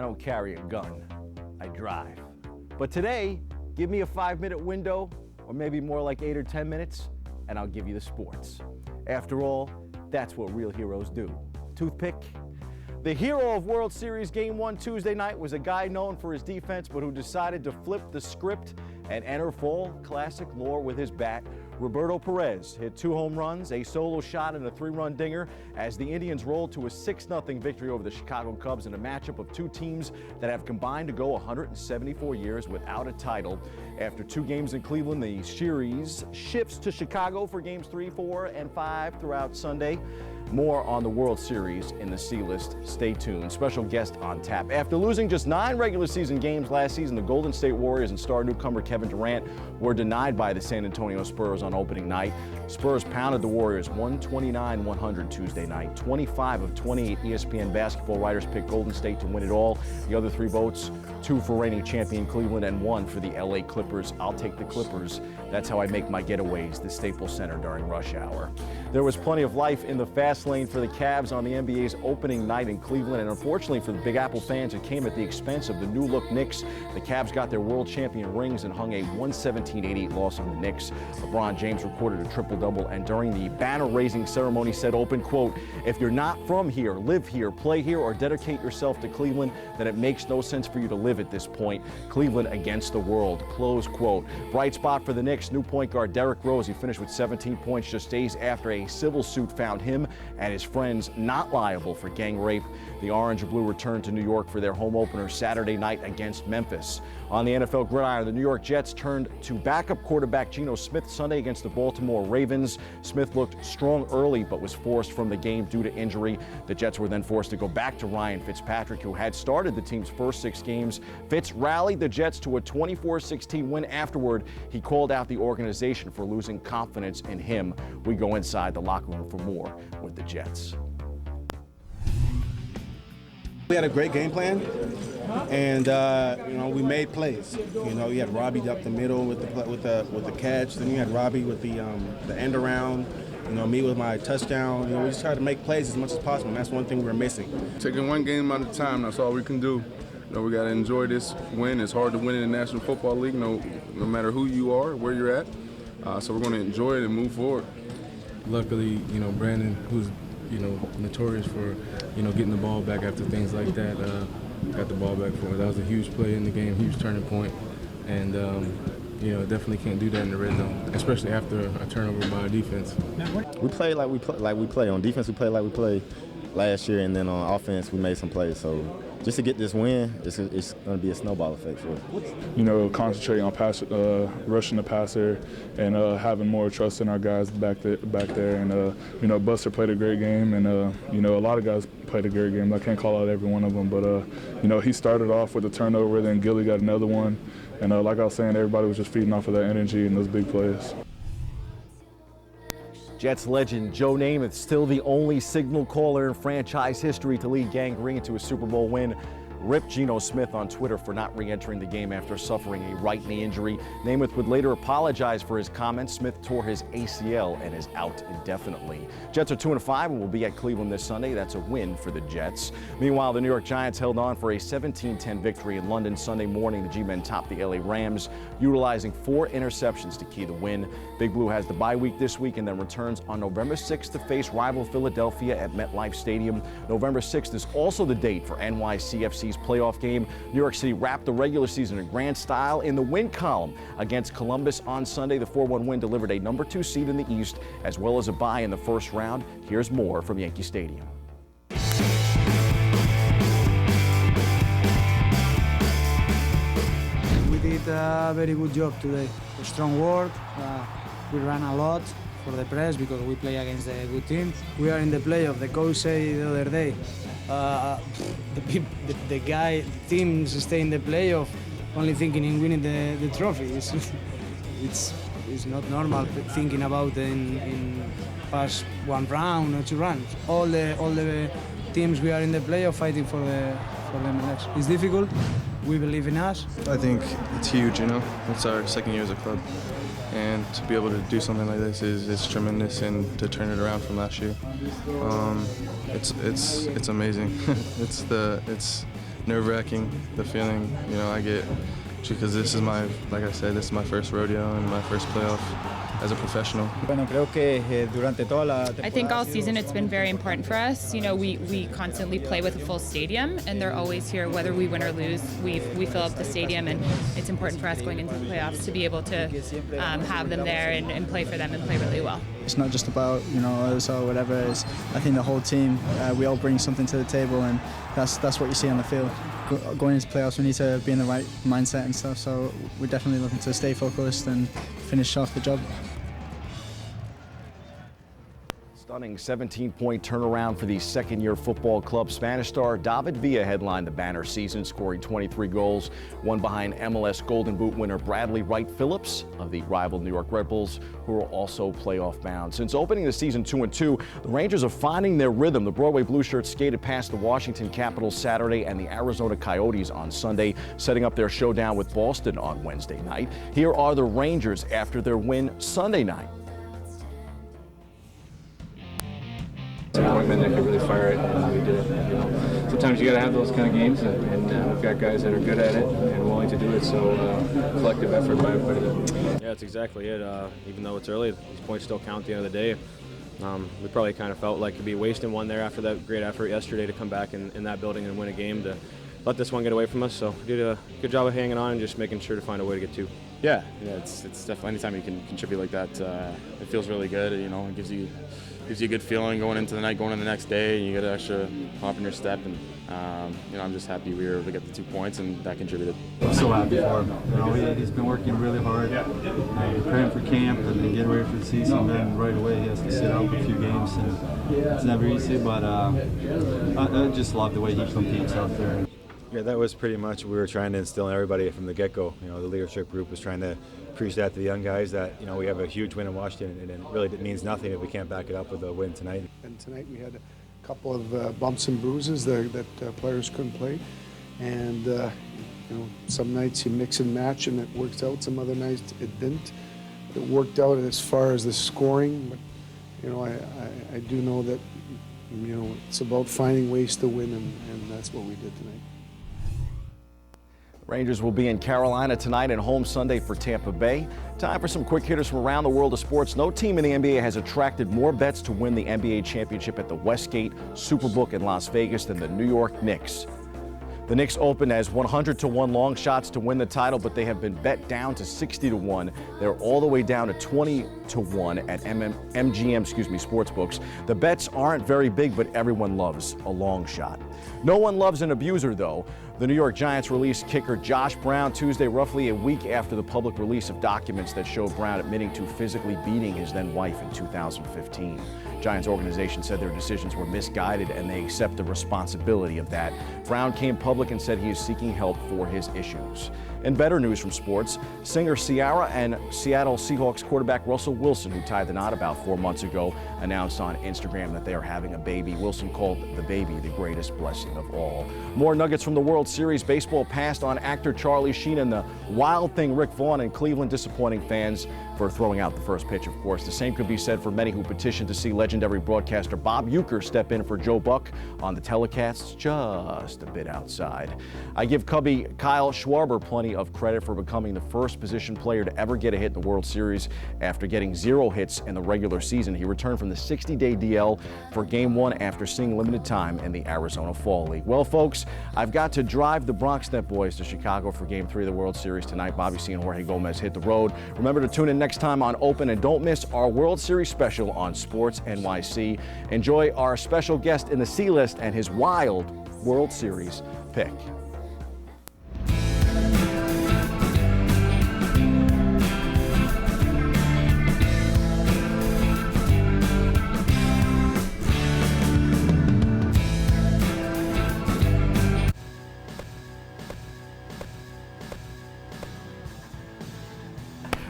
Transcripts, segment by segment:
don't carry a gun, I drive. But today, give me a 5-minute window, or maybe more like 8 or 10 minutes, and I'll give you the sports. After all, that's what real heroes do. Toothpick? The hero of World Series Game 1 Tuesday night was a guy known for his defense, but who decided to flip the script and enter Fall Classic lore with his bat. Roberto Perez hit 2 home runs, a solo shot, and a 3-run dinger as the Indians rolled to a 6-0 victory over the Chicago Cubs in a matchup of 2 teams that have combined to go 174 years without a title. After 2 games in Cleveland, the series shifts to Chicago for games 3, 4, and 5 throughout Sunday. More on the World Series in the C-List. Stay tuned. Special guest on tap. After losing just 9 regular season games last season, the Golden State Warriors and star newcomer Kevin Durant were denied by the San Antonio Spurs on opening night. Spurs pounded the Warriors 129-100 Tuesday night. 25 of 28 ESPN basketball writers picked Golden State to win it all. The other 3 votes, 2 for reigning champion Cleveland and 1 for the LA Clippers. I'll take the Clippers. That's how I make my getaways, the Staples Center during rush hour. There was plenty of life in the fast lane for the Cavs on the NBA's opening night in Cleveland, and unfortunately for the Big Apple fans, it came at the expense of the new-look Knicks. The Cavs got their world champion rings and hung a 117-88 loss on the Knicks. LeBron James recorded a triple-double, and during the banner-raising ceremony said, open quote, "If you're not from here, live here, play here, or dedicate yourself to Cleveland, then it makes no sense for you to live at this point. Cleveland against the world," close quote. Bright spot for the Knicks, new point guard Derrick Rose. He finished with 17 points just days after a civil suit found him and his friends not liable for gang rape. The Orange and Blue returned to New York for their home opener Saturday night against Memphis. On the NFL gridiron, the New York Jets turned to backup quarterback Geno Smith Sunday against the Baltimore Ravens. Smith looked strong early but was forced from the game due to injury. The Jets were then forced to go back to Ryan Fitzpatrick, who had started the team's first 6 games. Fitz rallied the Jets to a 24-16 win afterward. He called out the organization for losing confidence in him. We go inside the locker room for more with the Jets. We had a great game plan, and we made plays. You had Robbie up the middle with the catch. Then you had Robbie with the end around. Me with my touchdown. We just tried to make plays as much as possible, and that's one thing we were missing. Taking one game at a time, that's all we can do. We got to enjoy this win. It's hard to win in the National Football League, no matter who you are, where you're at. So we're going to enjoy it and move forward. Luckily, Brandon, who's notorious for getting the ball back after things like that, got the ball back for us. That was a huge play in the game, huge turning point, and definitely can't do that in the red zone, especially after a turnover by our defense. We play like we play. On defense, we play like we played last year, and then on offense, we made some plays. So just to get this win, it's going to be a snowball effect for us. Concentrating on rushing the passer, and having more trust in our guys back there. And Buster played a great game, and a lot of guys played a great game. I can't call out every one of them, but he started off with a turnover, then Gilly got another one, and like I was saying, everybody was just feeding off of that energy and those big plays. Jets legend Joe Namath, still the only signal caller in franchise history to lead Gang Green to a Super Bowl win, ripped Geno Smith on Twitter for not re-entering the game after suffering a right knee injury. Namath would later apologize for his comments. Smith tore his ACL and is out indefinitely. Jets are 2-5 and will be at Cleveland this Sunday. That's a win for the Jets. Meanwhile, the New York Giants held on for a 17-10 victory in London Sunday morning. The G-men topped the LA Rams, utilizing 4 interceptions to key the win. Big Blue has the bye week this week and then returns on November 6th to face rival Philadelphia at MetLife Stadium. November 6th is also the date for NYCFC's playoff game. New York City wrapped the regular season in grand style in the win column against Columbus on Sunday. The 4-1 win delivered a number 2 seed in the East as well as a bye in the first round. Here's more from Yankee Stadium. We did a very good job today. Strong work. We ran a lot for the press because we play against a good team. We are in the playoff. The coach said the other day, the teams stay in the playoff only thinking in winning the trophy. It's not normal thinking about in past 1 round or 2 rounds. All the teams we are in the playoff fighting for the MLS. It's difficult. We believe in us. I think it's huge. It's our 2nd year as a club. And to be able to do something like this is tremendous, and to turn it around from last year, it's amazing. it's nerve-wracking, the feeling, you know, I get, because this is my, like I said, this is my first rodeo and my first playoff as a professional. I think all season it's been very important for us. You know, we constantly play with a full stadium, and they're always here, whether we win or lose. We fill up the stadium, and it's important for us going into the playoffs to be able to have them there and play for them and play really well. It's not just about, you know, us or whatever. It's, I think the whole team, we all bring something to the table, and that's what you see on the field. Going into playoffs, we need to be in the right mindset and stuff, so we're definitely looking to stay focused and finish off the job. Stunning 17-point turnaround for the second-year football club. Spanish star David Villa headlined the banner season, scoring 23 goals, one behind MLS Golden Boot winner Bradley Wright Phillips of the rival New York Red Bulls, who are also playoff bound. Since opening the season 2-2, the Rangers are finding their rhythm. The Broadway Blue Shirts skated past the Washington Capitals Saturday and the Arizona Coyotes on Sunday, setting up their showdown with Boston on Wednesday night. Here are the Rangers after their win Sunday night. Disappointment that could really fire it, and we did it. You know, sometimes you got to have those kind of games, and we've got guys that are good at it and willing to do it. So collective effort by everybody. Yeah, that's exactly it. Even though it's early, these points still count at the end of the day. We probably kind of felt like it'd be wasting one there after that great effort yesterday to come back in that building and win a game, to let this one get away from us. So we did a good job of hanging on and just making sure to find a way to get two. Yeah, it's definitely, anytime you can contribute like that, it feels really good. You know, it gives you a good feeling going into the night, going into the next day, and you get an extra pop in your step. And you know, I'm just happy we were able to get the 2 points, and that contributed. I'm so happy for him. You know, he's been working really hard, preparing for camp and then getting ready for the season. Then right away he has to sit out a few games, and it's never easy. But I just love the way he competes out there. Yeah, that was pretty much what we were trying to instill in everybody from the get-go. You know, the leadership group was trying to preach that to the young guys, that, you know, we have a huge win in Washington, and it really means nothing if we can't back it up with a win tonight. And tonight we had a couple of bumps and bruises that players couldn't play, and you know, some nights you mix and match and it works out. Some other nights it didn't. It worked out as far as the scoring, but you know, I do know that, you know, it's about finding ways to win, and that's what we did tonight. Rangers will be in Carolina tonight and home Sunday for Tampa Bay. Time for some quick hitters from around the world of sports. No team in the NBA has attracted more bets to win the NBA championship at the Westgate Superbook in Las Vegas than the New York Knicks. The Knicks opened as 100-1 long shots to win the title, but they have been bet down to 60-1. They're all the way down to 20-1 at MGM sportsbooks. The bets aren't very big, but everyone loves a long shot. No one loves an abuser, though. The New York Giants released kicker Josh Brown Tuesday, roughly a week after the public release of documents that show Brown admitting to physically beating his then wife in 2015. Giants organization said their decisions were misguided and they accept the responsibility of that. Brown came public and said he is seeking help for his issues. In better news from sports, singer Ciara and Seattle Seahawks quarterback Russell Wilson, who tied the knot about 4 months ago, announced on Instagram that they are having a baby. Wilson called the baby the greatest blessing of all. More nuggets from the World Series. Baseball passed on actor Charlie Sheen and the Wild Thing Rick Vaughn in Cleveland, disappointing fans for throwing out the first pitch, of course. The same could be said for many who petitioned to see legendary broadcaster Bob Uecker step in for Joe Buck on the telecasts just a bit outside. I give Cubby Kyle Schwarber plenty of credit for becoming the first position player to ever get a hit in the World Series after getting 0 hits in the regular season. He returned from the 60-day DL for Game 1 after seeing limited time in the Arizona Fall League. Well, folks, I've got to drive the BronxNet boys to Chicago for Game 3 of the World Series tonight. Bobby C. and Jorge Gomez hit the road. Remember to tune in next time on Open, and don't miss our World Series special on Sports NYC. Enjoy our special guest in the C-List and his wild World Series pick.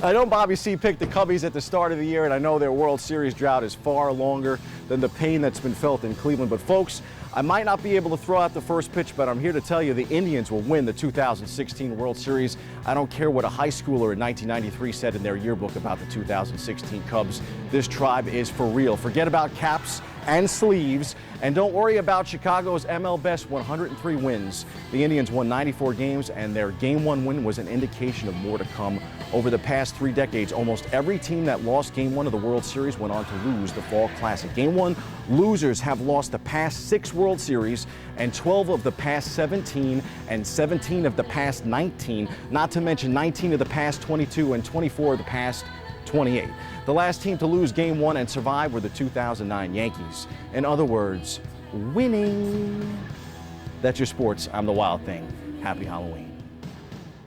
I know Bobby C. picked the Cubbies at the start of the year, and I know their World Series drought is far longer than the pain that's been felt in Cleveland. But folks, I might not be able to throw out the first pitch, but I'm here to tell you the Indians will win the 2016 World Series. I don't care what a high schooler in 1993 said in their yearbook about the 2016 Cubs. This tribe is for real. Forget about caps and sleeves. And don't worry about Chicago's ML best 103 wins. The Indians won 94 games, and their Game 1 win was an indication of more to come. Over the past 3 decades, almost every team that lost Game 1 of the World Series went on to lose the Fall Classic. Game 1 losers have lost the past 6 World Series and 12 of the past 17 and 17 of the past 19, not to mention 19 of the past 22 and 24 of the past 28. The last team to lose Game 1 and survive were the 2009 Yankees. In other words, winning. That's your sports. I'm the Wild Thing. Happy Halloween.